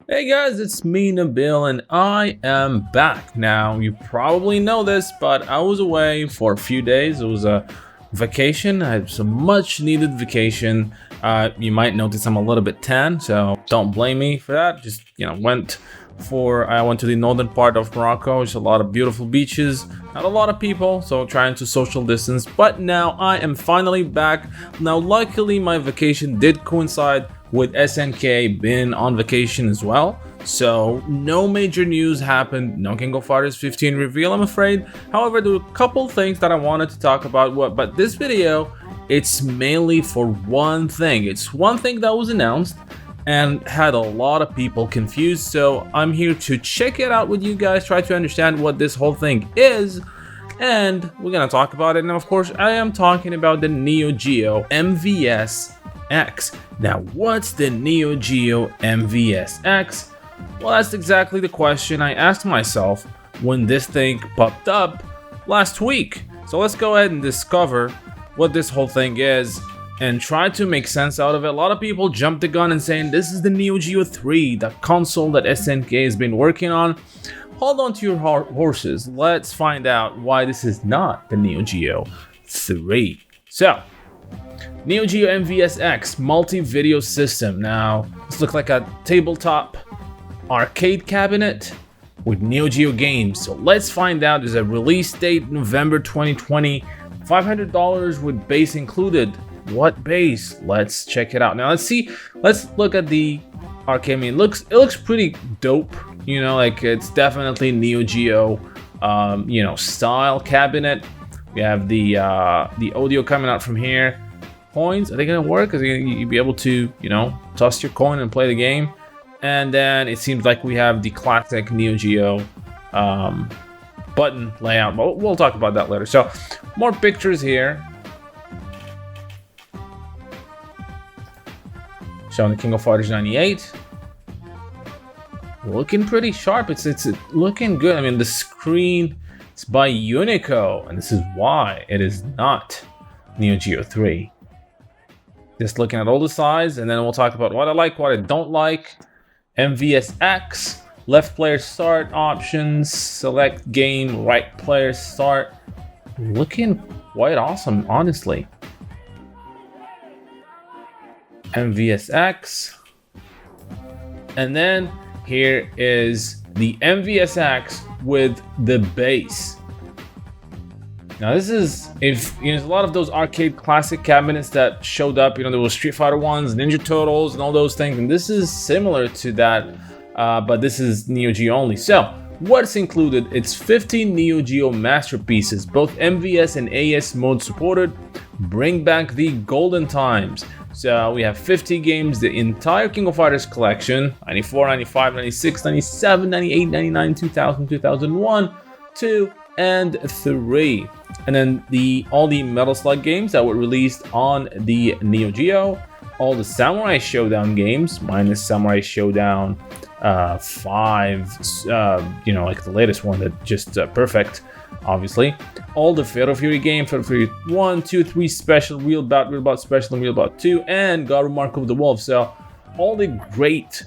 Hey guys, it's me, Nabil, and I am back. Now, you probably know this, but I was away for a few days. It was a vacation. I had some much needed vacation. You might notice I'm a little bit tan, so don't blame me for that. Just, I went to the northern part of Morocco. There's a lot of beautiful beaches, not a lot of people, so trying to social distance. But now I am finally back. Now, luckily, my vacation did coincide with SNK being on vacation as well, so no major news happened. No King of Fighters 15 reveal, I'm afraid. However, there were a couple things that I wanted to talk about. But this video, it's mainly for one thing. It's one thing that was announced and had a lot of people confused, so I'm here to check it out with you guys, try to understand what this whole thing is, and we're gonna talk about it. And of course, I am talking about the NeoGeo MVSX. Now, what's the NeoGeo MVSX? Well, that's exactly the question I asked myself when this thing popped up last week. So let's go ahead and discover what this whole thing is and try to make sense out of it. A lot of people jumped the gun and saying this is the NeoGeo 3, the console that SNK has been working on. Hold on to your horses. Let's find out why this is not the NeoGeo 3. So, NeoGeo MVSX multi-video system. Now, this looks like a tabletop arcade cabinet with NeoGeo games. So let's find out. There's a release date, November 2020, $500 with base included. What base? Let's check it out. Now let's see. Let's look at the arcade. I mean, it looks pretty dope. Like it's definitely NeoGeo, style cabinet. We have the audio coming out from here. Coins, are they gonna work? Are you be able to, toss your coin and play the game? And then it seems like we have the classic NeoGeo button layout. But we'll talk about that later. So, more pictures here. Showing the King of Fighters 98. Looking pretty sharp. It's looking good. I mean, the screen is by Unico, and this is why it is not NeoGeo 3. Just looking at all the sides, and then we'll talk about what I like, what I don't like. MVSX, left player start options, select game, right player start. Looking quite awesome, honestly. MVSX. And then here is the MVSX with the base. Now this is, if there's a lot of those arcade classic cabinets that showed up, there was Street Fighter 1s, Ninja Turtles, and all those things, and this is similar to that, but this is NeoGeo only. So, what's included? It's 15 NeoGeo masterpieces, both MVS and AS mode supported. Bring back the golden times. So we have 50 games, the entire King of Fighters collection, 94, 95, 96, 97, 98, 99, 2000, 2001, 2, and 3. And then all the Metal Slug games that were released on the NeoGeo, all the Samurai Showdown games, minus Samurai Showdown 5, like the latest one that just perfect, obviously. All the Fatal Fury game, Fatal Fury 1, 2, 3 special, Real Bout Special, and Real Bout 2, and God of Mark of the Wolf. So all the great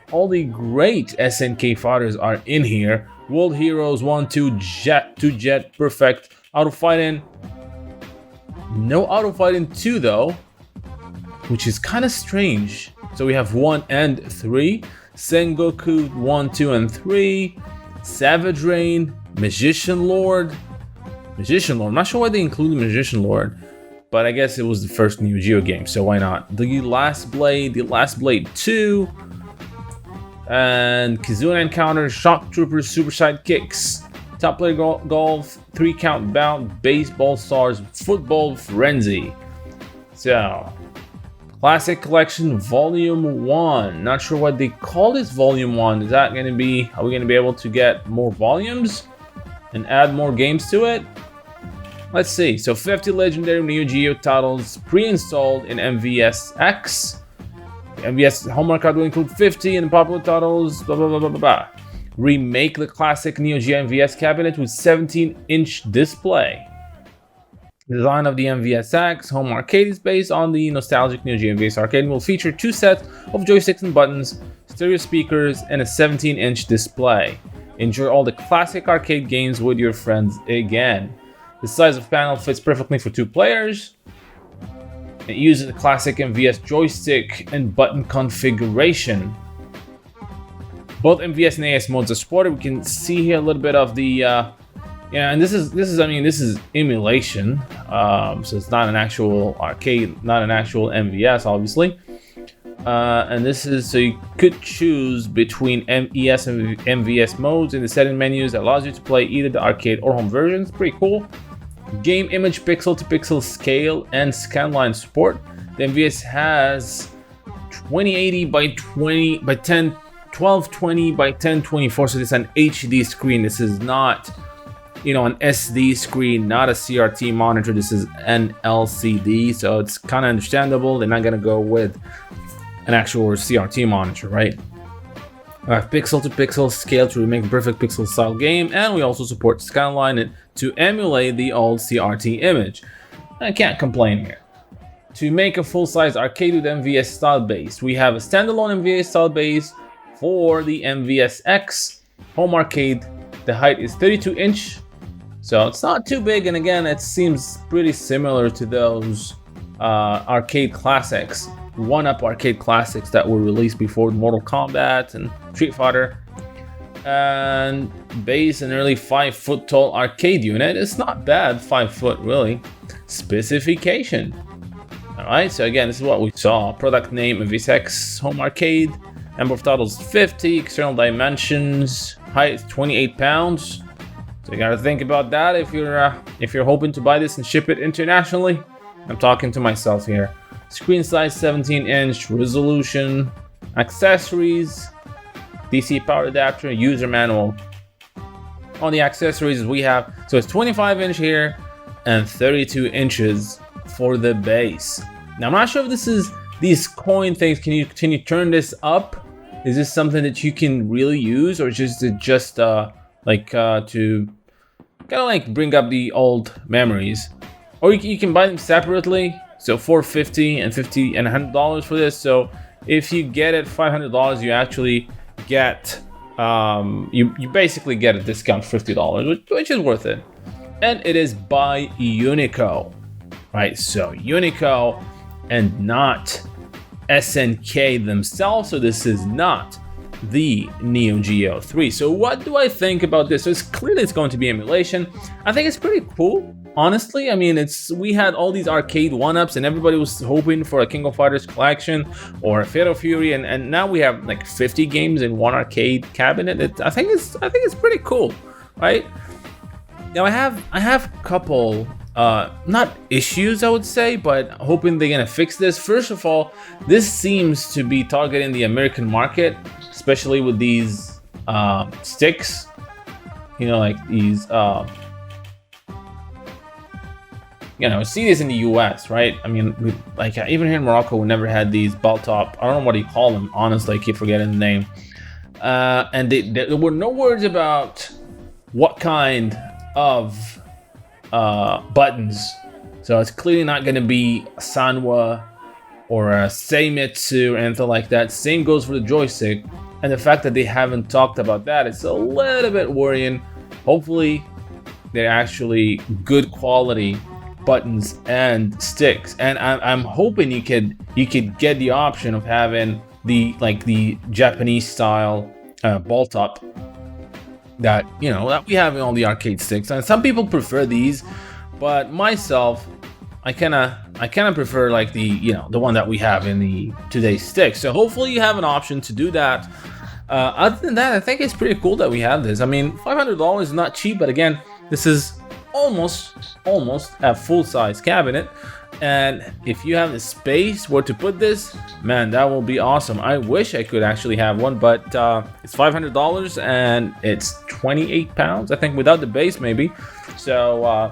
SNK fighters are in here. World Heroes 1, 2, Jet, perfect. Auto Fighting. No Auto Fighting 2 though, which is kind of strange. So we have 1 and 3. Sengoku 1, 2, and 3. Savage Rain, Magician Lord. I'm not sure why they included Magician Lord, but I guess it was the first NeoGeo game, so why not? The Last Blade 2, and Kizuna Encounter, Shock Troopers, Super Sidekicks, Top Player Golf, 3 Count Bout, Baseball Stars, Football Frenzy. So, Classic Collection Volume 1. Not sure what they call this Volume 1. Is that going to be, are we going to be able to get more volumes and add more games to it? Let's see. So 50 legendary NeoGeo titles pre-installed in MVSX. The MVS homework card will include 50 and popular titles, blah, blah, blah, blah, blah. Remake the classic NeoGeo MVS cabinet with 17-inch display. The design of the MVSX home arcade is based on the nostalgic NeoGeo MVS arcade and will feature 2 sets of joysticks and buttons, stereo speakers, and a 17-inch display. Enjoy all the classic arcade games with your friends again. The size of panel fits perfectly for 2 players. It uses the classic MVS joystick and button configuration. Both MVS and AS modes are supported. We can see here a little bit of the yeah, and this is emulation, so it's not an actual arcade, not an actual MVS, obviously. And this is, so you could choose between MES and MVS modes in the setting menus. That allows you to play either the arcade or home versions. Pretty cool. Game image pixel to pixel scale and scanline support. The MVS has 2080 by 20 by 10, 1220 by 1024. So this is an HD screen. This is not, you know, an SD screen, not a CRT monitor. This is an LCD, so it's kind of understandable. They're not gonna go with an actual CRT monitor, right? Pixel to pixel scale to remake the perfect pixel style game, and we also support scanline to emulate the old CRT image. I can't complain here. To make a full-size arcade with MVS style base, we have a standalone MVS style base for the MVSX home arcade. The height is 32-inch, so it's not too big, and again, it seems pretty similar to those arcade classics, one-up arcade classics that were released before Mortal Kombat and Street Fighter. And base an early 5-foot tall arcade unit. It's not bad, 5 foot really. Specification. Alright, so again, this is what we saw. Product name MVSX home arcade. Number of titles 50. External dimensions. Height is 28 pounds. So you gotta think about that if you're hoping to buy this and ship it internationally. I'm talking to myself here. Screen size 17-inch, resolution, accessories, DC power adapter, user manual. On the accessories we have, so it's 25-inch here and 32 inches for the base. Now I'm not sure if this is these coin things. Can you turn this up? Is this something that you can really use, or just to to kind of like bring up the old memories? Or you can buy them separately. So $450 and $50 and $100 for this. So if you get it $500, you actually get you basically get a discount $50, which is worth it. And it is by Unico, right? So Unico and not SNK themselves. So this is not the NeoGeo 3. So what do I think about this? So it's clearly it's going to be emulation. I think it's pretty cool, honestly. I mean, we had all these arcade one-ups and everybody was hoping for a King of Fighters collection or a Fatal Fury, and now we have like 50 games in one arcade cabinet. I think it's pretty cool, right? Now I have a couple not issues, I would say, but hoping they're gonna fix this. First of all, this seems to be targeting the American market, especially with these sticks, you know, like these you know, see this in the US, right? I mean, like even here in Morocco, we never had these ball top, I don't know what you call them, honestly, I keep forgetting the name. And there were no words about what kind of buttons. So it's clearly not going to be a Sanwa or a Seimitsu or anything like that. Same goes for the joystick. And the fact that they haven't talked about that, it's a little bit worrying. Hopefully they're actually good quality buttons and sticks. And I'm hoping you could get the option of having the Japanese style ball top that, you know, that we have in all the arcade sticks. And some people prefer these, but myself, I kind of prefer like the, you know, the one that we have in the today's sticks. So hopefully you have an option to do that. Other than that, I think it's pretty cool that we have this. I mean, $500 is not cheap, but again, this is almost a full-size cabinet. And if you have the space where to put this, man, that will be awesome. I wish I could actually have one, but it's $500 and it's 28 pounds, I think, without the base maybe. So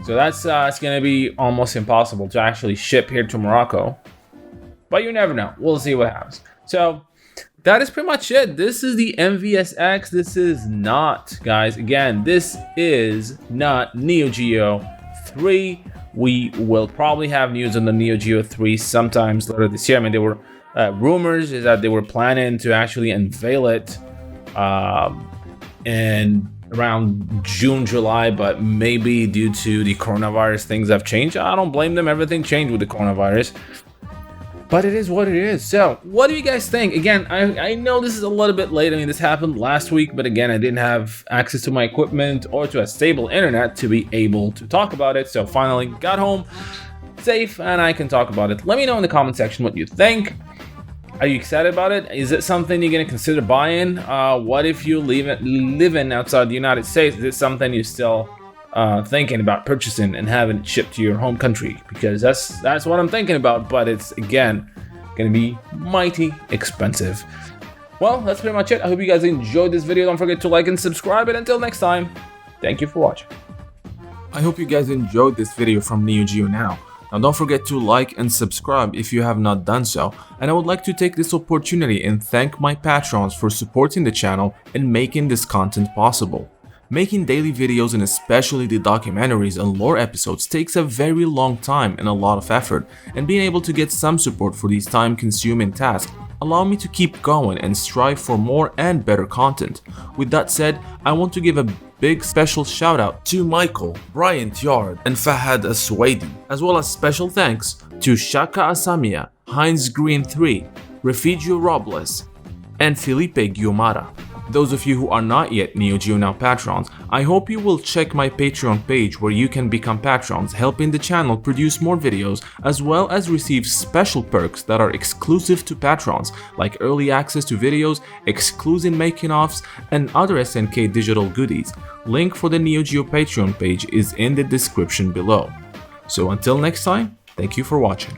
that's it's gonna be almost impossible to actually ship here to Morocco. But you never know. We'll see what happens. So that is pretty much it. This is the MVSX. This is not, guys, again, this is not NeoGeo 3. We will probably have news on the NeoGeo 3 sometimes later this year. I mean, they were rumors is that they were planning to actually unveil it in around June, July, but maybe due to the coronavirus, things have changed. I don't blame them. Everything changed with the coronavirus. But it is what it is. So, what do you guys think? Again, I know this is a little bit late. I mean, this happened last week, but again, I didn't have access to my equipment or to a stable internet to be able to talk about it. So, finally got home safe and I can talk about it. Let me know in the comment section what you think. Are you excited about it? Is it something you're going to consider buying? What if you living outside the United States? Is it something you're still thinking about purchasing and having it shipped to your home country? Because that's what I'm thinking about, but it's, again, going to be mighty expensive. Well, that's pretty much it. I hope you guys enjoyed this video. Don't forget to like and subscribe, and until next time, thank you for watching. I hope you guys enjoyed this video from NeoGeo Now. Now don't forget to like and subscribe if you have not done so, and I would like to take this opportunity and thank my patrons for supporting the channel and making this content possible. Making daily videos and especially the documentaries and lore episodes takes a very long time and a lot of effort, and being able to get some support for these time-consuming tasks allow me to keep going and strive for more and better content. With that said, I want to give a big special shout out to Michael, Brian Tiard, and Fahad Aswadi, as well as special thanks to Shaka Asamia, Heinz Green 3, Refugio Robles, and Felipe Guiomara. Those of you who are not yet NeoGeo Now patrons, I hope you will check my Patreon page where you can become patrons, helping the channel produce more videos, as well as receive special perks that are exclusive to patrons, like early access to videos, exclusive making-offs, and other SNK digital goodies. Link for the NeoGeo Patreon page is in the description below. So until next time, thank you for watching.